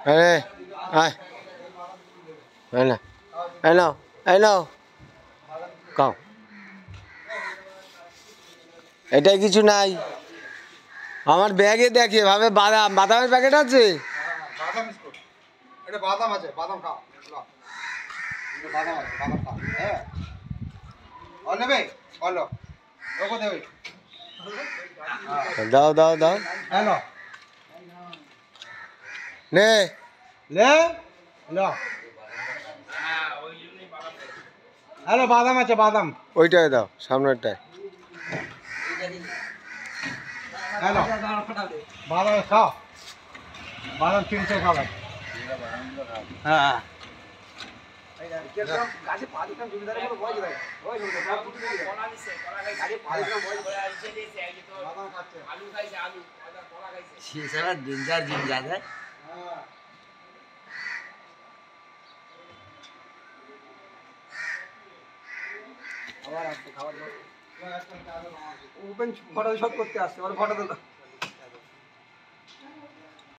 আরে আয় এই না এই নাও এই নাও খাও এটাই কিছু নাই আমার ব্যাগে দেখে ভাবে বাদাম বাদামের প্যাকেট আছে বাদাম বিস্কুট এটা বাদাম আছে বাদাম খাও এটা বাদাম আছে বাদাম খাও হ্যাঁ অল নেবে অল ওকো দেবে দাও দাও দাও হ্যালো নে লে লো হ্যালো বাদাম আছে বাদাম ওইটাই দাও সামনেরটায় হ্যালো বাদাম খাও বাদাম 300 খাবে হ্যাঁ গাছে পা দিতাম জমিদারের কোনো ভয় যায় ওই কলা দিছে কলা খাইছে গাছে পা দিতাম ভয় করে আইছে দিছে এই তো বাদাম খাচ্ছে আলু খাইছে আলু কলা খাইছে সে সারা ডেঞ্জার জিম যাবে হ্যাঁ আবার আসছে খাবার দাও ওপেন ফটো শট করতে আসছে ওর ফটো দিল